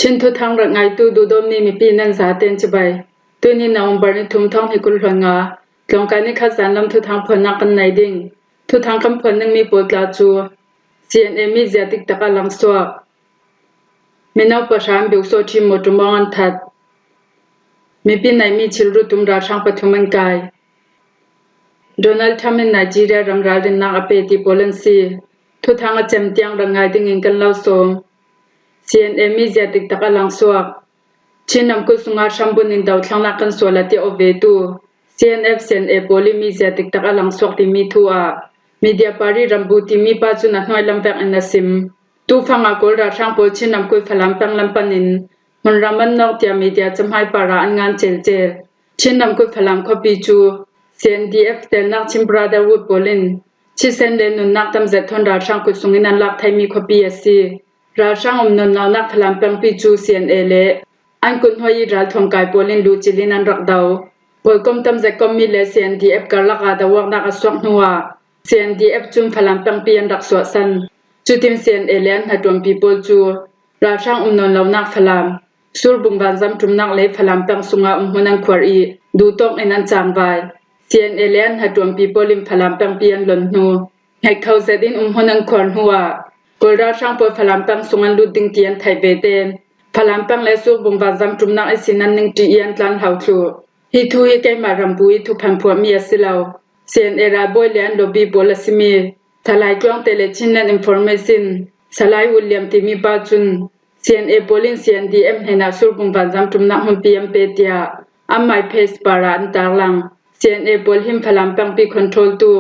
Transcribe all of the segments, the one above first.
ชินทุทางรักไงตูดูดมนี่มีปีนันสาเตนจะไปตัวนี้นองบาร์นี่ทุ่มท้องให้กุลหงาลองการนี่ขัดสารลำทุทางพนักกันไหนดิ่งทุทางคำพนึงมีปวดลาจูCNA มีเสียติกตะกะลังสวกมีนาวประชามบิวโซทีมตุมองอันทัดมีปีไหนมีชิลรุตุมราช่างปฐุมันกายโดนัลด์ทรัมป์ในไนจีเรียรังราดินนักอเปติโปแลนซีทุทางอาเจมเตียงรังไงดิ่งอิงกันเล่าโซมCNA มีเสียติกตะกะลังสวกชินนำกุสุงาชัมบุนินดาวทางนักกันสวลติโอเวตู CNA โปลิมีเสียติกตะกะลังสวกที่มีทัวmedia pari rambuti mi pa chuna hnoi lampek anasim tu phanga kol ra thang po chinam koi phalam pang lampanin mon raman nok tia media chamhai para angan chelchel chinam koi phalam khopi chu CNDF tel nak chim brotherhood polin chi sen le nun nak tam zet thon ra thang koi sungin an lak thai mi khopi asi ra thang non naw nak phalam pang pi chu CNA le an kun hoi ra thong kai polin lu chilin an rak daw pol kom tam zet kom mi le CNDF karlaka da wak nak aswak nuwa CNDF จุมพลังปังเปียนรักษาสันจุติม CNA แลนหัดวมปีโปจูราช่างนนเหล่านักพลังสูรบุงบานซ้ำจุมนักเลยพลังปังสุงาหุนังควรีดูต้องไอ้นั้นจางไว้ CNA แลนหัดวมปีโปลิมพลังปังเปียนหล่นหูให้เขาเสดินหุนังควรหัวกอราช่างปอยพลังปังสุงันลุดิงเตียนไทยเวเตนพลังปังและสูรบุงบานซ้ำจุมนักไอ้สินันนึงจีเอียนลันหาวทูฮิทุยแกมารำบุยทุพันผัวเมียสิเลาCNA ราบอยเลียนโดบีโบลาซิมีทลายกล้องเตเลชินนันอินฟอร์เมชันสลายวิลเลียมติมีปาจุน CNA โปลิน CNDM เฮนาสุรบุงบันซัมจุมนักหุนปีเอ็มเปเตียอัมไมเพสปาราอันตาลัง CNA โปลิมพลัมปังปีคอนโทรลตู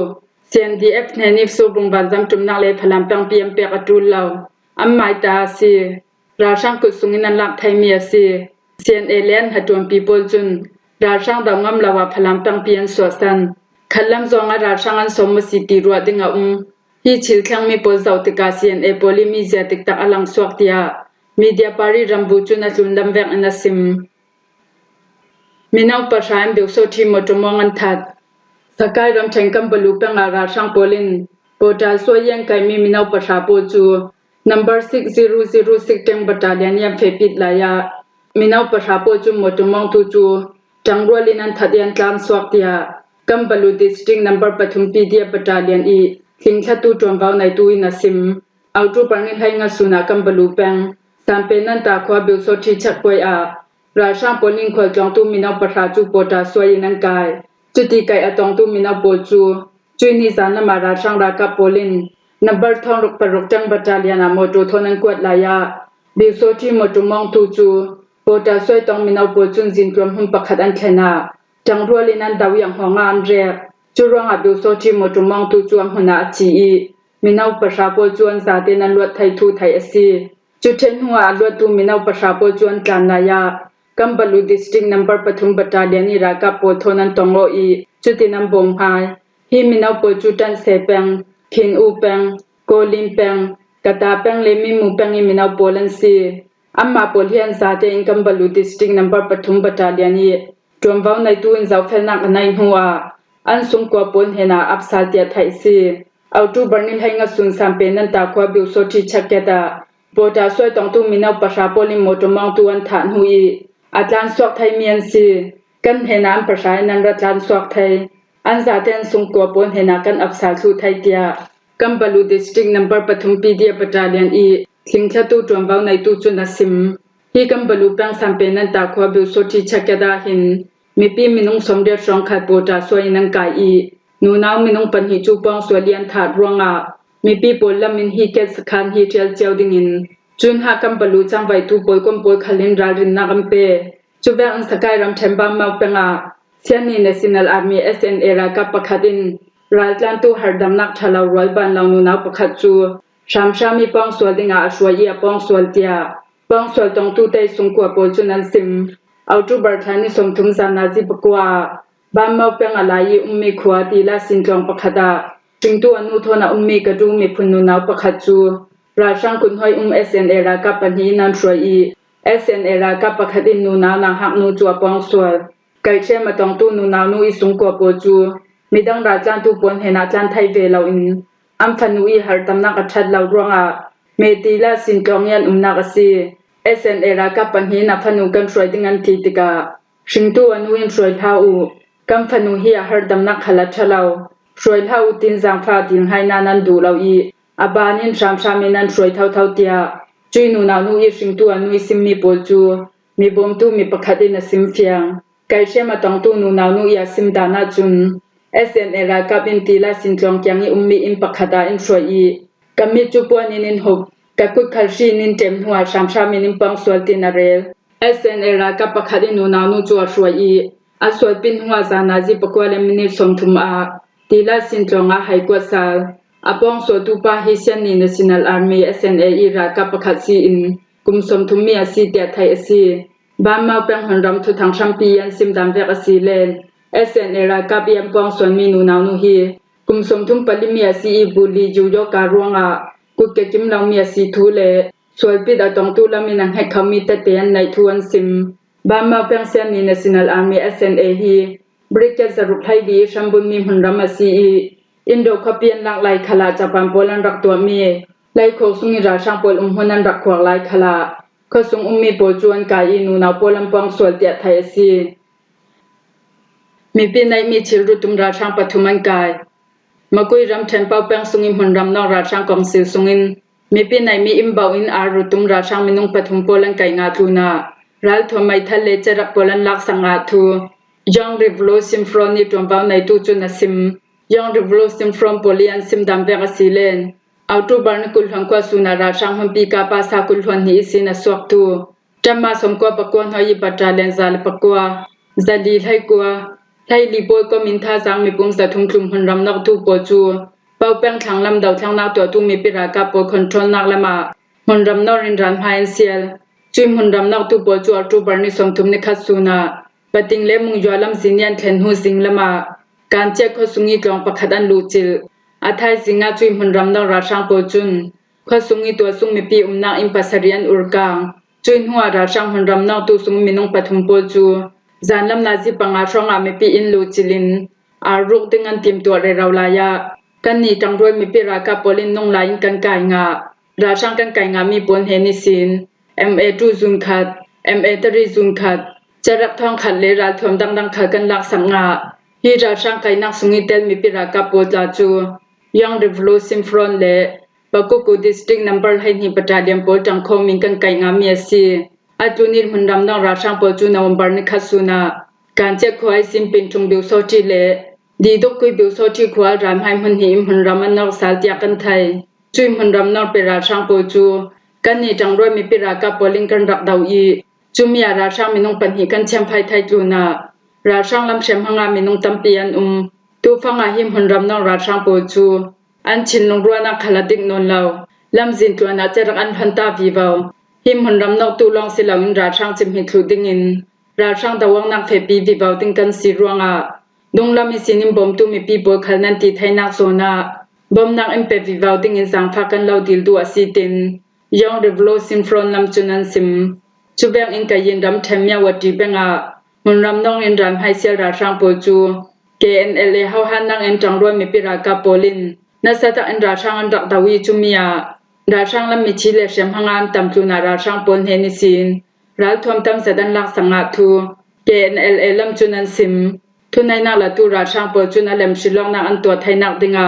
CNDF เฮนิฟสุรบุงบันซัมจุมนักเลพลัมปังปีเอ็มเปกะตูลลาวอัมไมตาซีราช่างกุสุงินันลักไทเมียซี CNA เลียนหัดวมปีโปจุนราช่างดาวงามลาวาพลัมปังปีเอ็นสวสันคันลำจงอาราช่างอันสมมสิติรัวดิงอาฮีชิลแข็งมีโพสต์ติกา CNA โปลิมีเสียติกตะอลังสวกเตียมีเดียปารีรัมบูจุนลุนดัมเวกอนาซิมมีนาวประชามบิวโซทีมตุมองอันทัดสกายรำเชงกัมบลูเป็งอาราช่างโปลินโปรตาสวยยังไกมีนาวประชาโปจู number 6006 เต็งบัตตาเลียนยามเฟปิดลายามีนาวประชาโปจูมตุมองตูจูจังรัวลินันทัดยันกลางสวกเตียกัมบลูดิสตริกนัมเบอร์ปฐุมปีเดียบัตตาเลียนอีคิงชัตูจวมวาวในตูอินาซิมเอาจูปานิให้งาสุนากัมบลูเป็งสามเป็นนันตาควาบิวโซทีชักปวยอาราช่างปลิงควจองตูมินาประชาจูโปตาสวยนังกายจุติไกอตองตูมินาโปจูจุยนิสานามาราช่างรากับปลินนับเบอร์ทองรุกปรุกจังบัตตาเลียนาโมตูทนันกวดลายาบิวโซทีโมตุมองตูจูโปตาสวยตองมินาโปจุนจินรวมหุ่นปักขัดอันเทนาจังรัวลินันดาวยางหองอันเรียกจุรองอบิวโซทีโมตุมองตูจวมหนาจีมินาวประชาโปจวนซาเตนันลวดไทยทูไทยอซีจุเทนหัวลวดตูมินาวประชาโปจวนกันนายากัมบลูดิสตริกนัมเบอร์ปฐุมบัตตาเลียนอิรากับโปโทนันตองโออีจุตินัมบงไฮฮิมินาวโปจุตันเซเปงคินอูเปงโกลิมเปงกะตาเปงเลมิมูเปงอิมินาวโปลันซีอัมมาโปเลียนซาเตอินกัมบลูดิสตริกนัมเบอร์ปฐุมบัตตาเลียนอีจวมวาวในตูอินเจ้าเฟลนักในหัวอันสุงกว่าปนเฮนาอับซาเตียไทยซีเอาตูบานิลให้งาสุนสัมเป็นนันตาควาบิวโซทีชักเกตาโปตาสวยตองตูมินาวประชาโปลิโมตุมองตูอันฐานหุยอาจารย์สวกไทยเมียนซีกันเฮนามประชานันรัจารย์สวกไทยอันซาเตนสุงกว่าปนเฮนากันอับซาทูไทยเตียกัมบลูดิสตริกนัมเบอร์ปฐุมปีเดียบัตตาเลียนอีคิงคตูจวมวาวในตูจุนซิมฮีกัมบลูปังสัมเป็นนันตาควาบิวโซทีชักเกตาหินมีปีมินุงสมเด็จรองขัดโปตาสวยนังกายอีนูนาวมินุงปันหิจูปองสวยเลียนถาดรวงอามีปีปลลมินฮีเกสคันฮีเทียลเจียวดิงินจุนหากัมบลูจังไวตูปอยกมปอยขลินรารินนักเปจูเวอันสกายรำเทมบามเมาเปงอาเซียนีเนชั่นแนลอาร์มี SNA รากับปะขัดินรัลตันตูหาดำนักทะลาวรอยบันลาวนูนาวปะขัดจูชามชามีปองสวยดิงอาสวยเอียปองสวยเตียปองสวยตองตูเตสุงกัวปอยจุนันซิมเอาจูบัตทานิสมทุมซานาจิปกว่าบามเมาเปงอะไรมีขวาตีละสินจองปะขัดาจึงตัวนูโทนามีกระดูมีพุนนูนาวปะขัดจูราช่างคุณห้อยSNA รากับปัญหีนันสวยอี SNA รากับปะขัดินนูนาวนาหักนูจัวปองสวยไก่เช่มาตองตูนูนาวนูอีสุงกัวโปจูมีดังราจานตูปนเฮนาจันไทยเวลาอินอัมฟันูอีหาร์ตำนักอัชัดลาวรวงอาเมตีละสินจองยันนักซี SNA รากับปัญหาพนุกันช่วยดิงันทีติกาชิงตัวนุยนช่วยท้าอูกัมพนุฮีอาหารดำนักขลัดชะลาวช่วยท้าอูตินจังฟ้าดิงให้นานันดูเราอีอบานินชามชามินันช่วยเท่าเตียจุยนูนานุยชิงตัวนุยซิมมีปอจูมีบอมตูมีประคดินซิมเฟียงไกเชมาตองตูนูนานุยาซิมดานาจุน SNA รากับอินตีลาสินจองยังอีมีอินประคดาอินช่วยอีกัมมิจูปวนินหกกับกุดคัลชีนินเต็มหัวชามชามินินปังสวลตินาเรล SNA รากับประคดินูนานุจัวช่วยอีอาสวดปินหัวซานาจิปกวาเลมินิสมทุมอาตีลาสินจองอาไฮกวซาลอาปองสวดูปาฮิเซียนนี National Army SNA รากับประคซีอินกุมสมทุมมีอาซีเตียไทยอาซีบามมาเป็นหันรำทุทางชัมปียันซิมดามเวกอาซีเลน SNA รากับยังปองสวนมีนูนานุฮีกุมสมทุมปลิมีอาซีอีบุลีจูโยการวงอากุเกกิมลองมีอาซีทูเลสวยปิดอาตองตูลามินังให้เขามีตะเตียนในทวนซิมบามมาเป็นเซียนนี National Army SNA ฮีบริเกตสรุปให้ดีชัมบุญมีหันรำอาซีอีอินโดคาเปียนหลังไหลขลาจากปามโปลันรักตัวมีไลโคสุงิราช่างโปลหุนันรักขวากไหลขลาข้อสุงมีโปจวนกายนูนาโปลัมปองสวลเตียไทยซีมีปีในมีชิรุตุมราช่างปฐุมันกายมากุยรำเทนเป้าแป้งสุงิหันรำนอกราช่างกองซิลสุงินมีปีในมีอิมบาวินอารุตุมราช่างมินุงปฐุมโปลันไก่งาทูนารัลทวไมทะเลจรักโปลันลักสังอาทูยังริวโลซิมฟรอนิตวมเป้าในตูจุนซิมYoung Revolution from Polian Sim Damvega Silen Autobar Kulhon Kwa Sunara Shang Hampi Ka Pasa Kulhon Hi Sina Swaktu Tamma Somkwa Pakwan Hoyi Battalion Zal Pakwa Zali Hai Kwa Hai Liboy Ko Mintha Jang Mi Pung Sa Thung Klum Hun Ram Nok Tu Po Chu Pau Peng Thang Lam Dau Thang Nak Tua Tu Mi Pira Ka Po Control Nak Lama Hun Ram Nok Rin Ran Hain Sial Chim Hun Ram Nok Tu Po Chu Autobar Ni Som Thum Ni Khat Suna Pating Le Mung Ywa Lam Sinian Thlen Hu Sing Lamaการเจ็กข้อสุงิกลองประคัดันลูจิลอาไทยสิงาจุยมุนรำนอกราช่างโปจุนข้อสุงิตัวสุงมีปีนักอิมปัสเรียนอุรกางจุยหัวราช่างมุนรำนอกตัวสุงมีนงปฐุมโปจูจานลำนาจิปังอาช่องอามีปีอินลูจิลินอารุกดึงอันเตรียมตัวเรเราลายะกันนี่จังรวยมีปีรากาโปลินนงลายกันไก่งาราช่างกันไก่งามีปนเฮนิสิน MA2 ซุนขัด MA3 ซุนขัดจะรับทองขัดเลราถวมดังขัดกันลักสังงาฮีราช่างไก่นักสุงิเตลมีปิรากาโปตลาจูยังริวโลซิมฟรอนเลปะกุกุดิสตริกนัมเบอร์ให้หิปตาเดียมโปจังโคมิงกันไก่งามีซีอาจูนิรหุนรำนอกราช่างโปจูนาวมบาร์นิคัสุนาการเจ็กควายซิมปินจงบิวโซจิเลดีดกุยบิวโซจิควารามให้มันหิมหุนรำมันนอกสาลติยากันไทยจุยหุนรำนอกเปราช่างโปจูกันนี่จังรวยมีปิรากาโปลิงกันรักดาวอีจุมีอาราช่างมินงปันหิกันเชียมไพไทยจูนาราช่างลำเชมหงามินุงตัมปีอันตูฟังอาหิมหุนรำนองราช่างโปจูอันชินลงรัวนักขลาดิกนนเลาลำจินตัวนาเจรักอันพันตาวีวาวหิมหุนรำนองตูลองสิลาวินราช่างจิมหิทลุดิงินราช่างตะวังนักเฟปีวีวาวติงกันสีรวงอาดงลำมิสินิมบอมตูมีปีโบขัลนันติไทยนักโซนาบอมนักเอ็มเปวีวาวติงินสังพักกันเลาดิลดูอาซีตินยองเรวโลซิมฟรอนลำจุนันซิมจูเบงอินกายินดำเทมยาวดีเบงอามุนรำนองอินรำให้เสียราช่างโปจู KNLA เฮาหันนังเอ็นจังรวยมีปิรากาโปลินนัสตะอินราช่างอันรักดาวีจุมียาราช่างลำมิชิเลเชมหังอันตำจูนาราช่างปนเฮนิซินรัลทวมตำเสดันลักสังอาทู KNLA ลำจุนันซิมทุนในนักละตูราช่างโปจูนาเลมชิลองนักอันตัวไทยนักดิงา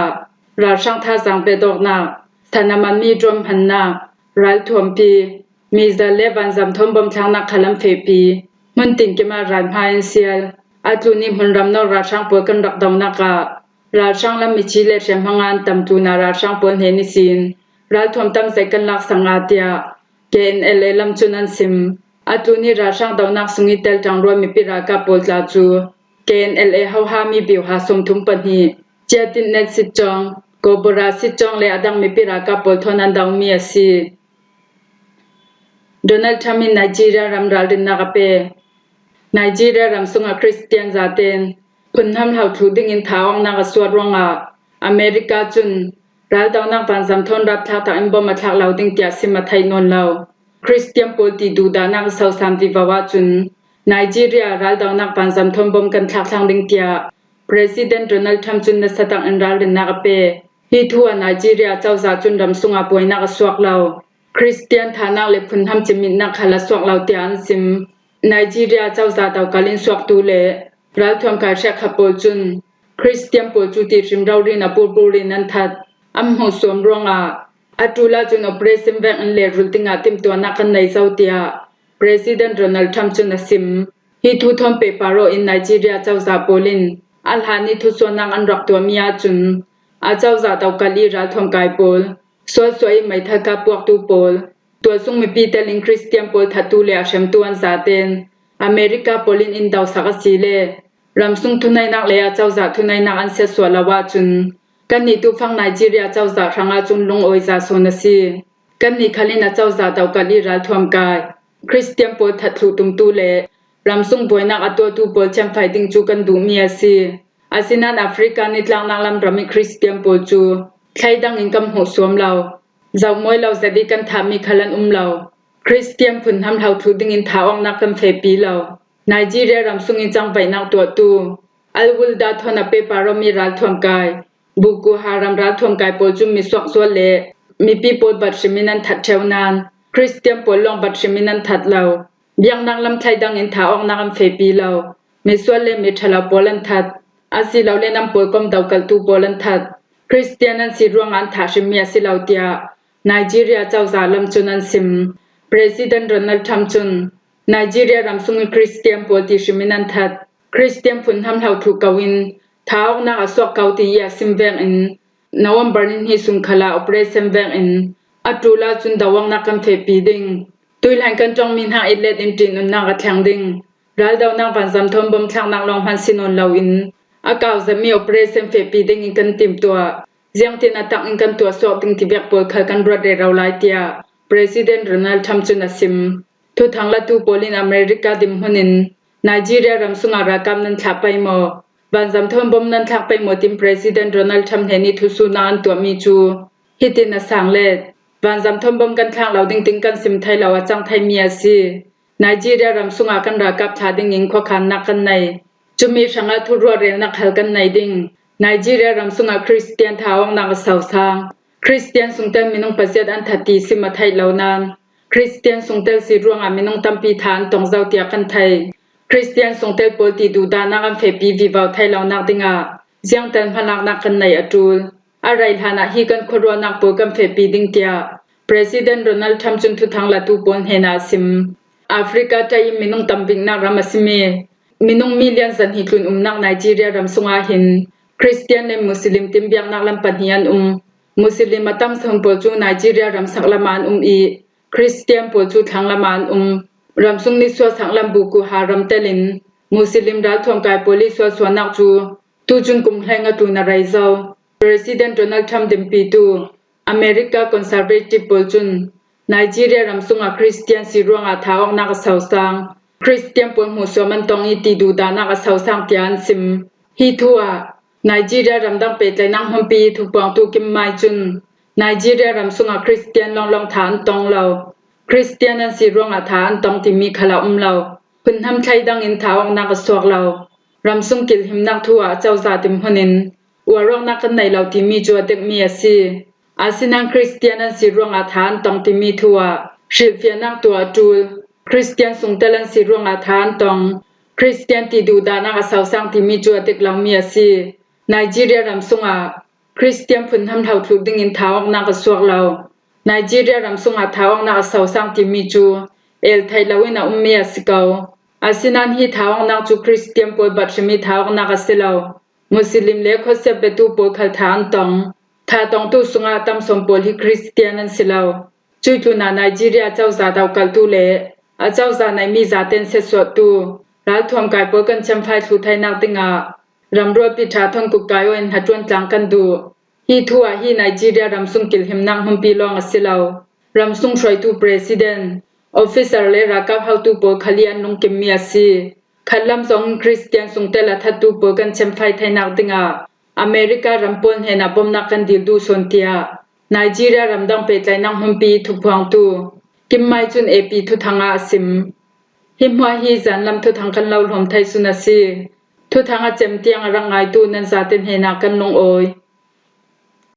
ราช่างท่าสังเปดอกนักสถานามันมีดรมหันนักรัลทวมปีมีซาเลบันจำทมบมทางนักขลัมเฟปีมันติงเกมารันพายเซียลอาตุนิมุนรำนอราช่างปวกันรักดำนักราช่างลำมิชิเลเชมพังอันตำตูนาราช่างปนเฮนิซินรัลทวมตำใส่กันลักสังอาเตียเกนเอเลลำจุนันซิมอาตุนิราช่างดาวนักสุงิเตลจังรวยมีปิรากาโปลาจูเกนเอเลเฮาฮามีบิวหาสมทุมปนีเจตินเนตสิจองโกบราสิจองเลอดังมีปิรากาโปลทนันดาวมีอซีโดนัลด์ทรัมป์ในไนจีเรียรำรัลดินนักเปไนจีเรียรำสุงคริสเตียนซาเตนคุณทำเหล่าทูดิงินท้าวนักสวดวงอเมริกาจุนรัลดาวนักปันจำทนรับทักตาอิมบอมาทักเหล่าดิงเกียสิมาไทยนนเหล่าคริสเตียนโปตีดูดานักสาวสามวิวาวาจุนไนจีเรียรัลดาวนักปันจำทนบอมกันทักทางดิงเกีย President Donald Trump จุนนัสตังอินรัลดินนักเปฮิทัวไนจีเรียเจ้าซาจุนรำสุงอาป่วยนักสวกเหล่า คริสเตียนฐานะเลพุนทำจิมินนักขลัสวกเหล่าเตียนซิมไนจีเรียเจ้าซาเตากาลินสวกตูเลรัฐทวมกาเชคโปจุนคริสเตียนโปจูติริมเรารินาปูปูรินันทัดอัมโหสวมรองอาตูลาจุนอเปรซิมแวงอันเลรุลติงาติมตัวนักกันในเซาเตียPresident Donald Trump จุนซิมฮิทูทอมเปปาโรอินไนจีเรียเจ้าซาโปลินอัลฮานิทุสวนังอันรักตัวมียาจุนอาเจ้าซาเตากาลีรัฐทวมกายโปลสวยไม่ทักกาปวกตูโปลตัวซุงมีปีเตลิงคริสเตียนโปลทัตูเลอาเชมตัวนซาเตนอเมริกาโปลินอินดาวสักสีเลรำซุงทุนในนักเลอาเจ้าซาทุนในนักอันเสสวลาวาจุนกันนี่ตูฟังไนจีเรียเจ้าซารังอาจุนลงโอยซาโซนซีกันนี่คาลินาเจ้าซาเตากาลีรัฐทวมกายคริสเตียนโปลทัตูตุมตูเลรำซุงบวยนักอตัวตูโปลแชมไฟติงจูกันดูมีอาซีอาซินันแอฟริกานิตลังนักลำรำมีคริสเตียนโปลจูใครดังอินกำหัวสวมเราเจ้ามวยเราจะดีกันทามีขลันเราคริสเตียนพุ่นทำเท่าทุดิงอินท้าองนักกันเฟปีเราไนจีเรียรำซุงอินจังไปนักตัวตูอัลวุลดาทอนาเปปารมีรัฐทวมกายบุกูฮารำรัฐทวมกายโปจุมมีสวกสวเลมีปีโปบัตชิมินันทัดเชวนานคริสเตียนโปลองบัตชิมินันทัดเราเบียงนักลำไทยดังอินท้าองนักกันเฟปีเรามีสวเลมีทลาโปลันทัดอาศิเราเลนำโปกอมดาวกัลตูโปลันทัดคริสเตียนันสิรวงอันทาชิมีอาศิเราเตียไนจีเรียเจ้าซาลัมจุนันซิม President Donald Trump จุนไนจีเรียรำซุงคริสเตียนโปติชิมินันทัดคริสเตียนพุ่นทำเท่าถูกกวินท้าวนักอสวกเกาตียาซิมแวงอินนวันบารินฮิสุงคลาอเปรซิมแวงอินอัตูลาจุนดาวังนักกันเฟปีดิงตุยแห่งกันจงมินหาอิเลดอินจินุนนักแทงดิงรัลดาวนักพันซัมทอมบอมแทงนักลองพันซินนลาวินอากาศจะมีอเปรซิมเฟปีดิงอินกันติมตัวเจียงที่นัดตักอินกันตัวสอบดิงที่เบียกปวดขัดกันบรดเดเราไลเตีย President Donald Trump จุนซิมทุทางละตูโปลินอเมริกาดิมหุนินไนจีเรียรำซุงอารากามนันทักไปหมอวันจำทอมบอมนันทักไปหมอทีม President Donald Trump เฮนิทุสุนานตัวมีจูฮิตินาสังเลดวันจำทอมบอมกันทางเราดิงติงกันซิมไทยเราจังไทยมีอาซีไนจีเรียรำซุงอากันรากาบชาดิงอิงข้อขันนักกันในจุมีช่างอาทุรัวเรนักฮัลกันในดิงไนจีเรียรำซุงอาคริสเตียนท้าวนักสาวสางคริสเตียนสุงเตลมินงปัสยัดอันทัดตีสิมาไทยเหล่านานคริสเตียนสุงเตลสิรวงอามินงตัมปีฐานตองเจ้าเตียกันไทยคริสเตียนสุงเตลโปตีดูดานักอันเฟปีวิวาวไทยเหล่านักดิงาเจียงเตนพนักนักกันในอจูลอะไรฐานะฮีกันครัวนักโปกันเฟปีดิงเตีย President Donald Trump จุนทุทางละตูปนเฮนาซิมแอฟริกาไทยมินงตัมบิงนักรามาซิเมมินงมิลเลียนสันฮิตุนนักไนจีเรียรำซุงอาหินคริสเตียนและมุสลิมติมเบียงนักลำปันฮิยันมุสลิมตั้มสมบูรณ์ไนจีเรียรำสักละมานอีคริสเตียนปูจูทางละมานรำซุงนิสวสังลำบุกุฮารำเตลินมุสลิมรัฐทวมกายโพลิสวสวนักจูตูจุนกุมแหงตูนาไรเจ้า President Donald Trump ดิมปีตูอเมริกาคอนเซอร์เวทีฟปูจุนไนจีเรียรำซุงอาคริสเตียนสิรวงอาท้าวนักสาวสังคริสเตียนปูมุสลิมตองอีตีดูดานักสาวสังเตียนซิมฮิทัวไนจีเรียรำดังเป็ดใจนังฮัมปีทุกปองตูกิมไมจุนไนจีเรียรำซุงอาคริสเตียนลองฐานตองเราคริสเตียนนั้นสิรวงอาฐานตองที่มีขลาเราพึ่นทำใครดังอินท้าวนักสวกเรารำซุงกิลหิมนักทัวเจ้าซาติมหุนินอวรองนักกันในเราที่มีจวดเด็กมีอาซีอาซินังคริสเตียนนั้นสิรวงอาฐานตองที่มีทัวชิลเฟียนักตัวจูลคริสเตียนสุงเตลันสิรวงอาฐานตองคริสเตียนที่ดูดานักสาวสังที่มีจวดเด็กเรามีอาซีไนจีเรียรำซุงอาคริสเตียนพุ่นทำเท่าทุกดิ่งอินท้าวนักสวกเราไนจีเรียรำซุงอาท้าวนักสาวสังที่มีจูเอลไทยลาวินามีอาสิเกาอาซินันฮีท้าวนักจูคริสเตียนปวดบัดชมีท้าวนักสิเลามุสลิมเล็กเขาเสพตูปวดขัดฐานตองถ้าตองตูสุงอาตำสมปวดที่คริสเตียนนั้นสิเลาจุดจุนาไนจีเรียเจ้าซาดาวกัลตูเลอาเจ้าซาในมีซาเตนเสสวดตูรัฐทวมกายปวดกันจำไฟทุไทยนักติงารำรวจปิดชาทงกุกายวันหัดจวนจังกันดูฮีทัวฮีไนจีเรียรำซุงกิลหิมนังฮัมปีลองอสิเลารำซุงช่วยตู President Officer เลรักกับเฮาตูโปขลียนลงเกมมีอาซีขัดลำสองคริสเตียนซุงเตละทัดตูโปกันเชมไฟไทยนักดิงาอเมริการำปนเฮนาบอมนักกันดิลดูสนเตียไนจีเรียรำดังเปใจนังฮัมปีทุกพวงตูกิมไมจุนเอปีทุทางอาซิมหิมหัวฮีจันลำทุทางกันเล่าลมไทยสุนาซีทุทางอาเจมเตียงรังไงตูนันซาเตนเฮนากันลงโอย